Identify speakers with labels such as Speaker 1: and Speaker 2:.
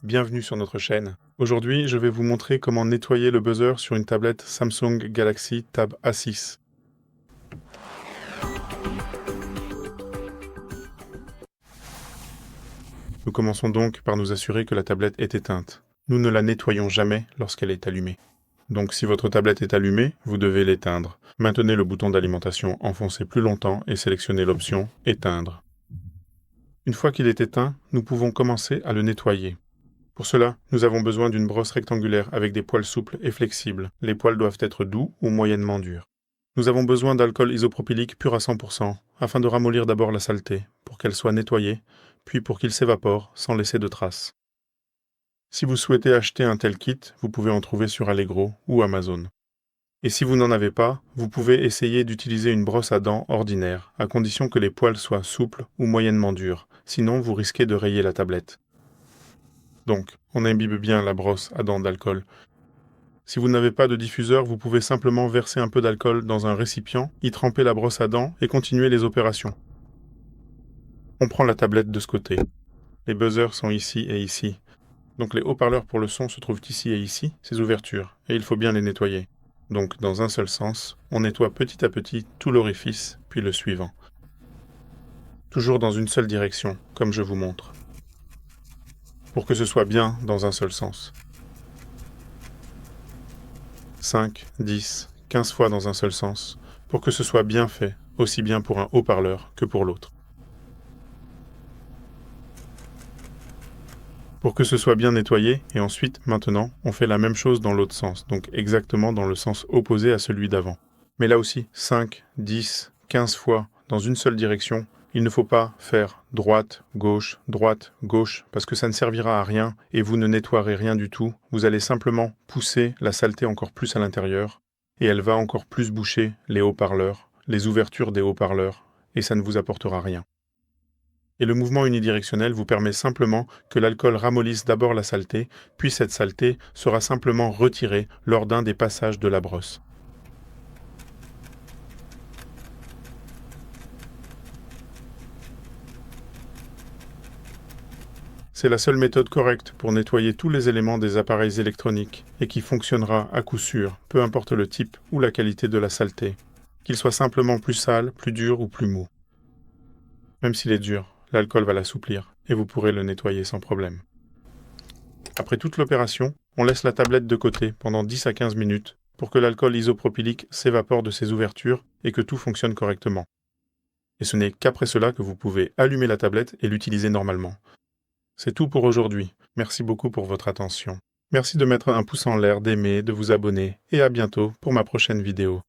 Speaker 1: bienvenue sur notre chaîne. Aujourd'hui, je vais vous montrer comment nettoyer le buzzer sur une tablette Samsung Galaxy Tab A6. Nous commençons donc par nous assurer que la tablette est éteinte. Nous ne la nettoyons jamais lorsqu'elle est allumée. Donc si votre tablette est allumée, vous devez l'éteindre. Maintenez le bouton d'alimentation enfoncé plus longtemps et sélectionnez l'option « Éteindre ». Une fois qu'il est éteint, nous pouvons commencer à le nettoyer. Pour cela, nous avons besoin d'une brosse rectangulaire avec des poils souples et flexibles. Les poils doivent être doux ou moyennement durs. Nous avons besoin d'alcool isopropylique pur à 100% afin de ramollir d'abord la saleté, pour qu'elle soit nettoyée, puis pour qu'il s'évapore sans laisser de traces. Si vous souhaitez acheter un tel kit, vous pouvez en trouver sur Allegro ou Amazon. Et si vous n'en avez pas, vous pouvez essayer d'utiliser une brosse à dents ordinaire, à condition que les poils soient souples ou moyennement durs, sinon vous risquez de rayer la tablette. Donc, on imbibe bien la brosse à dents d'alcool. Si vous n'avez pas de diffuseur, vous pouvez simplement verser un peu d'alcool dans un récipient, y tremper la brosse à dents et continuer les opérations. On prend la tablette de ce côté. Les buzzers sont ici et ici. Donc les haut-parleurs pour le son se trouvent ici et ici, ces ouvertures, et il faut bien les nettoyer. Donc, dans un seul sens, on nettoie petit à petit tout l'orifice, puis le suivant. Toujours dans une seule direction, comme je vous montre. Pour que ce soit bien dans un seul sens. 5, 10, 15 fois dans un seul sens, pour que ce soit bien fait, aussi bien pour un haut-parleur que pour l'autre. Pour que ce soit bien nettoyé, et ensuite, maintenant, on fait la même chose dans l'autre sens, donc exactement dans le sens opposé à celui d'avant. Mais là aussi, 5, 10, 15 fois dans une seule direction, il ne faut pas faire droite, gauche, parce que ça ne servira à rien et vous ne nettoierez rien du tout. Vous allez simplement pousser la saleté encore plus à l'intérieur et elle va encore plus boucher les haut-parleurs, les ouvertures des haut-parleurs, et ça ne vous apportera rien. Et le mouvement unidirectionnel vous permet simplement que l'alcool ramollisse d'abord la saleté, puis cette saleté sera simplement retirée lors d'un des passages de la brosse. C'est la seule méthode correcte pour nettoyer tous les éléments des appareils électroniques et qui fonctionnera à coup sûr, peu importe le type ou la qualité de la saleté, qu'il soit simplement plus sale, plus dur ou plus mou. Même s'il est dur, l'alcool va l'assouplir et vous pourrez le nettoyer sans problème. Après toute l'opération, on laisse la tablette de côté pendant 10 à 15 minutes pour que l'alcool isopropylique s'évapore de ses ouvertures et que tout fonctionne correctement. Et ce n'est qu'après cela que vous pouvez allumer la tablette et l'utiliser normalement. C'est tout pour aujourd'hui. Merci beaucoup pour votre attention. Merci de mettre un pouce en l'air, d'aimer, de vous abonner et à bientôt pour ma prochaine vidéo.